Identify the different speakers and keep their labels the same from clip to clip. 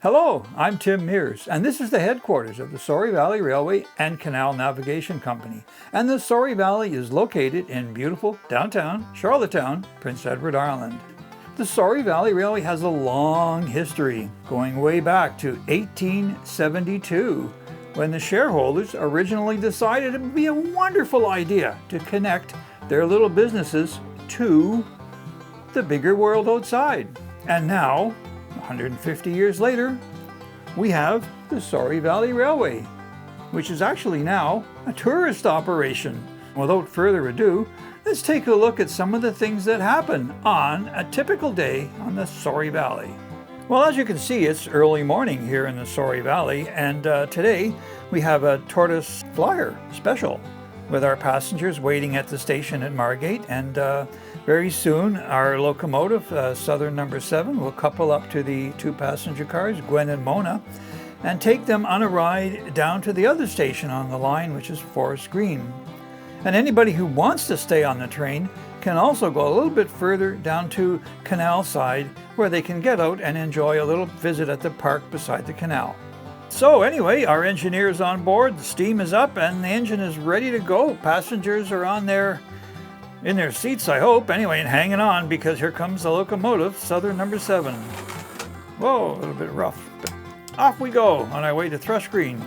Speaker 1: Hello, I'm Tim Mears, and this is the headquarters of the Sorry Valley Railway and Canal Navigation Company. And the Sorry Valley is located in beautiful downtown Charlottetown, Prince Edward Island. The Sorry Valley Railway has a long history, going way back to 1872, when the shareholders originally decided it would be a wonderful idea to connect their little businesses to the bigger world outside. And now, 150 years later, we have the Sorry Valley Railway, which is actually now a tourist operation. Without further ado, let's take a look at some of the things that happen on a typical day on the Sorry Valley. Well, as you can see, it's early morning here in the Sorry Valley, and today we have a Tortoise Flyer special with our passengers waiting at the station at Margate, and very soon our locomotive, Southern number 7, will couple up to the two passenger cars, Gwen and Mona, and take them on a ride down to the other station on the line, which is Forest Green. And anybody who wants to stay on the train can also go a little bit further down to Canalside, where they can get out and enjoy a little visit at the park beside the canal. So anyway, our engineer is on board, the steam is up, and the engine is ready to go. Passengers are in their seats, I hope, anyway, and hanging on, because here comes the locomotive, Southern number 7. Whoa, a little bit rough, but off we go on our way to Thrush Green.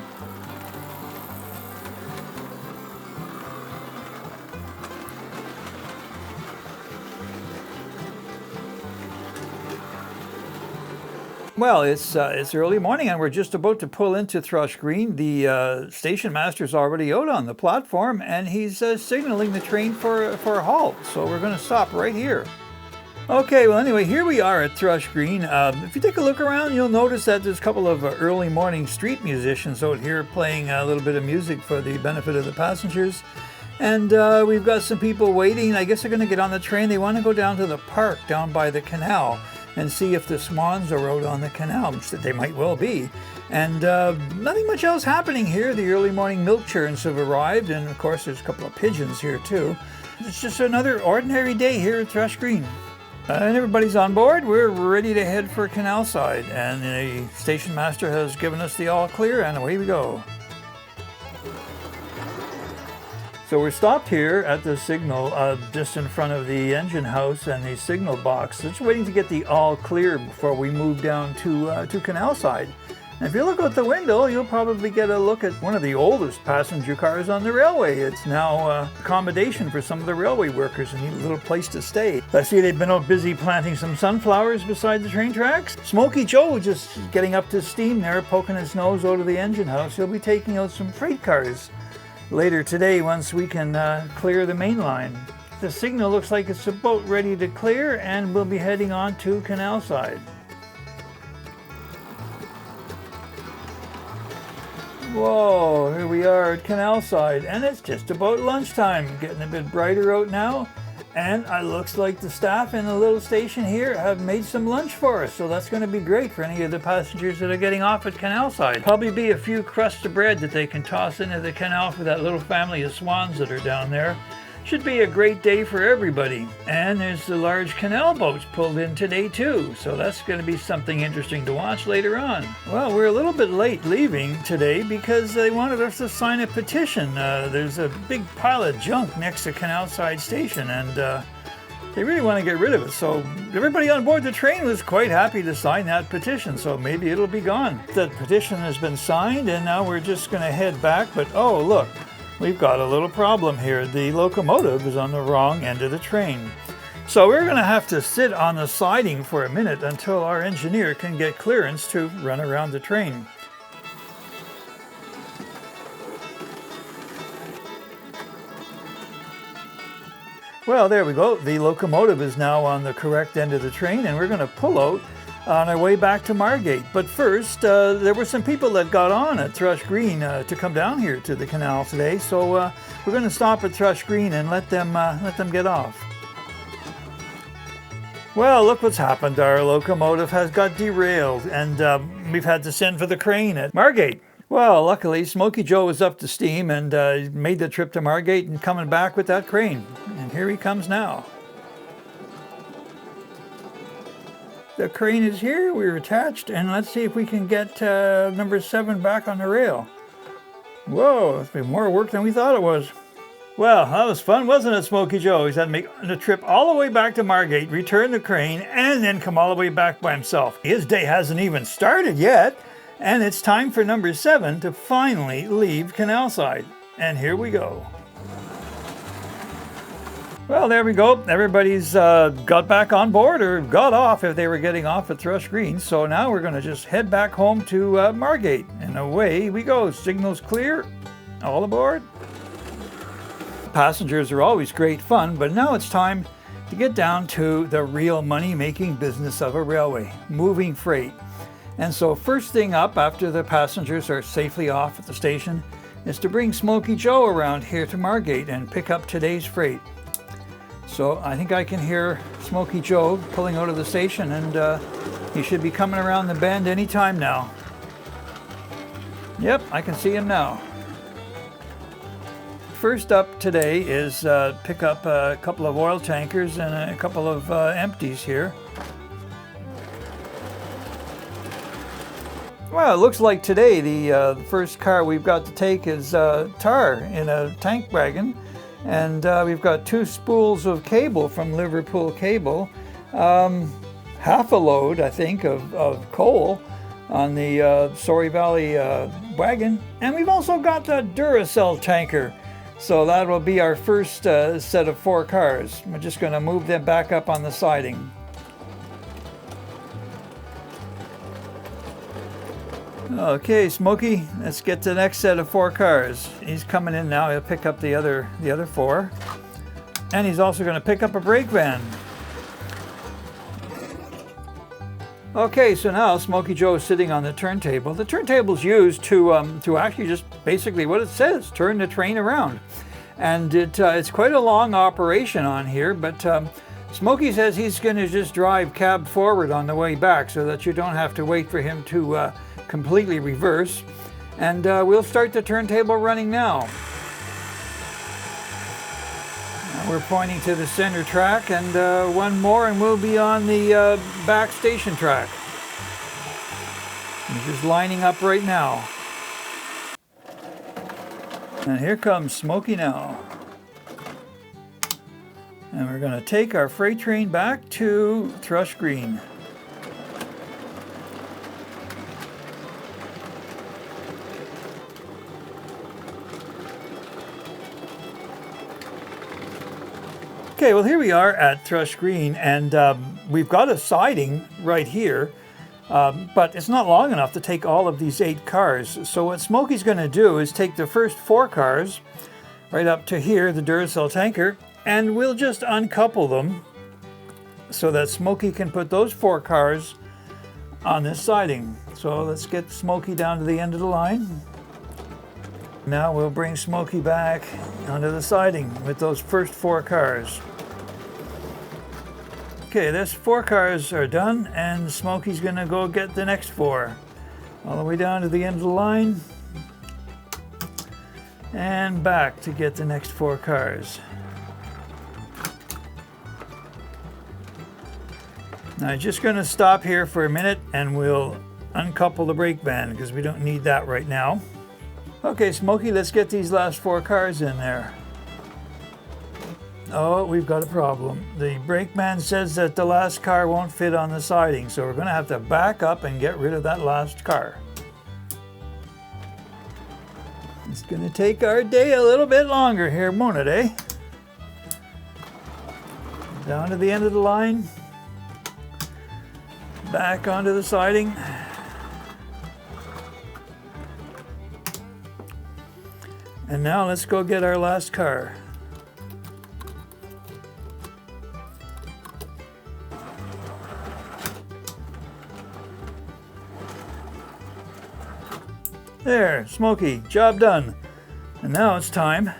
Speaker 1: Well, it's early morning and we're just about to pull into Thrush Green. The station master's already out on the platform and he's signaling the train for a halt. So we're going to stop right here. Okay, well anyway, here we are at Thrush Green. If you take a look around, you'll notice that there's a couple of early morning street musicians out here playing a little bit of music for the benefit of the passengers. And we've got some people waiting. I guess they're going to get on the train. They want to go down to the park down by the canal and see if the swans are out on the canal, which they might well be. And nothing much else happening here. The early morning milk churns have arrived, and of course there's a couple of pigeons here too. It's just another ordinary day here at Thrush Green. And everybody's on board. We're ready to head for Canalside, and the station master has given us the all clear, and away we go. So we're stopped here at the signal just in front of the engine house and the signal box. Just waiting to get the all clear before we move down to Canalside. And if you look out the window, you'll probably get a look at one of the oldest passenger cars on the railway. It's now accommodation for some of the railway workers who need a little place to stay. I see they've been out busy planting some sunflowers beside the train tracks. Smokey Joe just getting up to steam there, poking his nose out of the engine house. He'll be taking out some freight cars later today once we can clear the main line. The signal looks like it's about ready to clear, and we'll be heading on to Canalside. Whoa, here we are at Canalside, and it's just about lunchtime. Getting a bit brighter out now, and it looks like the staff in the little station here have made some lunch for us, so that's going to be great for any of the passengers that are getting off at Canalside. Probably be a few crusts of bread that they can toss into the canal for that little family of swans that are down there. Should be a great day for everybody. And there's the large canal boats pulled in today too, so that's going to be something interesting to watch later on. Well, we're a little bit late leaving today because they wanted us to sign a petition. There's a big pile of junk next to Canalside Station, and they really want to get rid of it. So everybody on board the train was quite happy to sign that petition, so maybe it'll be gone. The petition has been signed, and now we're just going to head back. But oh, look. We've got a little problem here. The locomotive is on the wrong end of the train. So we're going to have to sit on the siding for a minute until our engineer can get clearance to run around the train. Well, there we go. The locomotive is now on the correct end of the train, and we're going to pull out on our way back to Margate. But first, there were some people that got on at Thrush Green to come down here to the canal today. So we're going to stop at Thrush Green and let them get off. Well, look what's happened. Our locomotive has got derailed, and we've had to send for the crane at Margate. Well, luckily, Smokey Joe was up to steam and made the trip to Margate and coming back with that crane. And here he comes now. The crane is here, we're attached, and let's see if we can get number 7 back on the rail. Whoa, it's been more work than we thought it was. Well, that was fun, wasn't it, Smokey Joe? He's had to make the trip all the way back to Margate, return the crane, and then come all the way back by himself. His day hasn't even started yet, and it's time for number 7 to finally leave Canalside. And here we go. Well, there we go. Everybody's got back on board, or got off if they were getting off at Thrush Green. So now we're going to just head back home to Margate. And away we go. Signals clear. All aboard. Passengers are always great fun, but now it's time to get down to the real money-making business of a railway, moving freight. And so first thing up after the passengers are safely off at the station is to bring Smokey Joe around here to Margate and pick up today's freight. So I think I can hear Smokey Joe pulling out of the station, and he should be coming around the bend any time now. Yep, I can see him now. First up today is pick up a couple of oil tankers and a couple of empties here. Well, it looks like today the first car we've got to take is tar in a tank wagon. And we've got 2 spools of cable from Liverpool Cable, half a load, I think, of coal on the Sorry Valley wagon. And we've also got the Duracell tanker. So that will be our first set of 4 cars. We're just going to move them back up on the siding. Okay, Smokey, let's get to the next set of 4 cars. He's coming in now. He'll pick up the other 4. And he's also going to pick up a brake van. Okay, so now Smokey Joe is sitting on the turntable. The turntable's used to actually just basically what it says, turn the train around. And it's quite a long operation on here, but Smokey says he's going to just drive cab forward on the way back so that you don't have to wait for him to completely reverse. And we'll start the turntable running now. We're pointing to the center track, and one more and we'll be on the back station track. He's just lining up right now. And here comes Smokey now. And we're going to take our freight train back to Thrush Green. Okay, well here we are at Thrush Green, and we've got a siding right here, but it's not long enough to take all of these 8 cars. So what Smokey's going to do is take the first 4 cars right up to here, the Duracell tanker, and we'll just uncouple them so that Smokey can put those 4 cars on this siding. So let's get Smokey down to the end of the line. Now we'll bring Smokey back onto the siding with those first 4 cars. Okay, this 4 cars are done, and Smokey's gonna go get the next 4. All the way down to the end of the line, and back to get the next 4 cars. Now I'm just gonna stop here for a minute, and we'll uncouple the brake van, because we don't need that right now. Okay, Smokey, let's get these last 4 cars in there. Oh, we've got a problem. The brakeman says that the last car won't fit on the siding, so we're going to have to back up and get rid of that last car. It's going to take our day a little bit longer here, won't it, eh? Down to the end of the line. Back onto the siding. And now let's go get our last car. There, Smokey, job done. And now it's time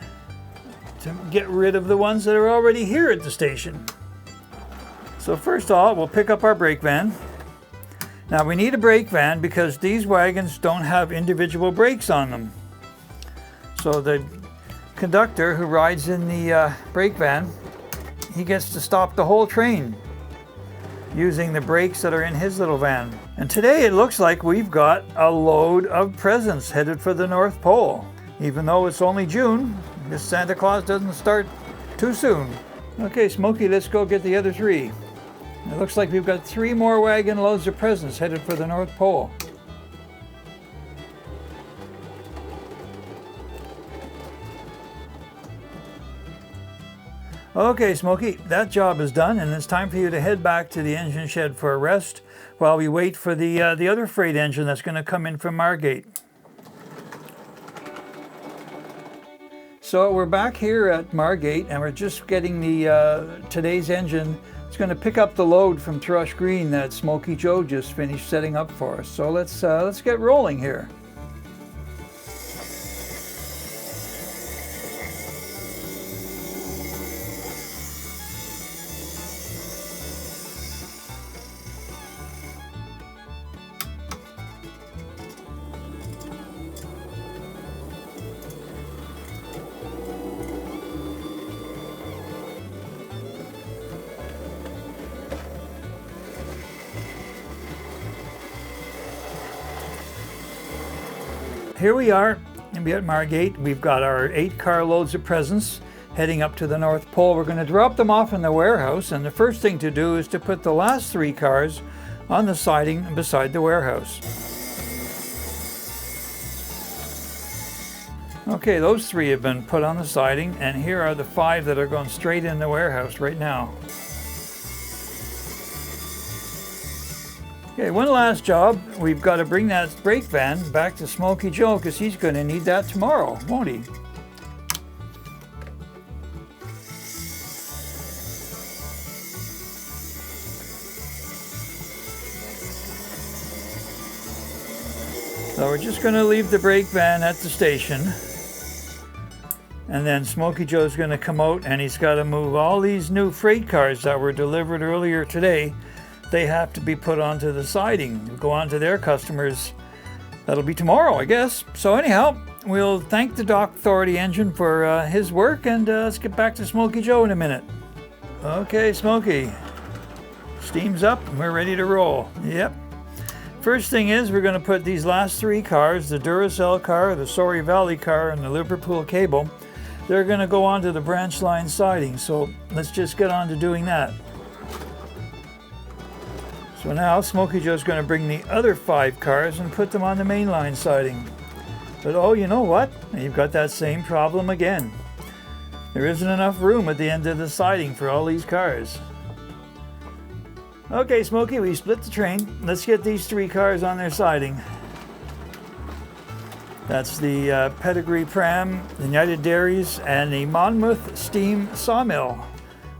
Speaker 1: to get rid of the ones that are already here at the station. So first of all, we'll pick up our brake van. Now we need a brake van because these wagons don't have individual brakes on them. So the conductor who rides in the brake van, he gets to stop the whole train. using the brakes that are in his little van. And today it looks like we've got a load of presents headed for the North Pole. Even though it's only June, this Santa Claus doesn't start too soon. Okay, Smokey, let's go get the other three. It looks like we've got 3 more wagon loads of presents headed for the North Pole. Okay, Smokey, that job is done, and it's time for you to head back to the engine shed for a rest while we wait for the other freight engine that's going to come in from Margate. So we're back here at Margate, and we're just getting the today's engine. It's going to pick up the load from Thrush Green that Smokey Joe just finished setting up for us. So let's get rolling here. Here we are at Margate. We've got our 8 carloads of presents heading up to the North Pole. We're going to drop them off in the warehouse, and the first thing to do is to put the last 3 cars on the siding beside the warehouse. Okay, those 3 have been put on the siding, and here are the 5 that are going straight in the warehouse right now. Okay, one last job. We've got to bring that brake van back to Smokey Joe because he's going to need that tomorrow, won't he? So we're just going to leave the brake van at the station. And then Smokey Joe's going to come out, and he's got to move all these new freight cars that were delivered earlier today. They have to be put onto the siding, go on to their customers. That'll be tomorrow, I guess. So anyhow, we'll thank the Dock Authority engine for his work, and let's get back to Smokey Joe in a minute. Okay, Smokey, steam's up and we're ready to roll. Yep. First thing is we're going to put these last 3 cars, the Duracell car, the Sorry Valley car, and the Liverpool cable. They're going to go onto the branch line siding, so let's just get on to doing that. So now Smokey Joe's going to bring the other 5 cars and put them on the mainline siding. But oh, you know what? You've got that same problem again. There isn't enough room at the end of the siding for all these cars. Okay, Smokey, we split the train. Let's get these 3 cars on their siding. That's the Pedigree Pram, the United Dairies, and the Monmouth Steam Sawmill.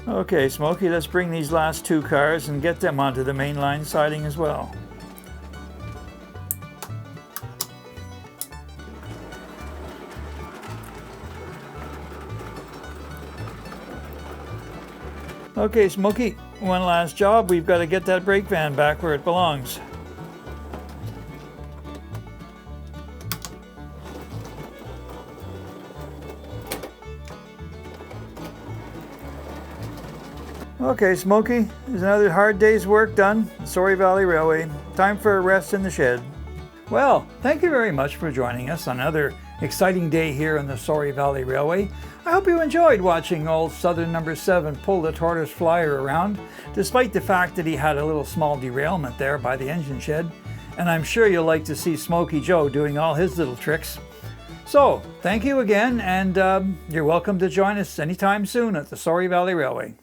Speaker 1: Okay, Smokey, let's bring these last 2 cars and get them onto the mainline siding as well. Okay, Smokey, one last job. We've got to get that brake van back where it belongs. Okay, Smokey, there's another hard day's work done at Sorry Valley Railway. Time for a rest in the shed. Well, thank you very much for joining us on another exciting day here on the Sorry Valley Railway. I hope you enjoyed watching old Southern Number 7 pull the Tortoise Flyer around, despite the fact that he had a little small derailment there by the engine shed. And I'm sure you'll like to see Smokey Joe doing all his little tricks. So, thank you again, and you're welcome to join us anytime soon at the Sorry Valley Railway.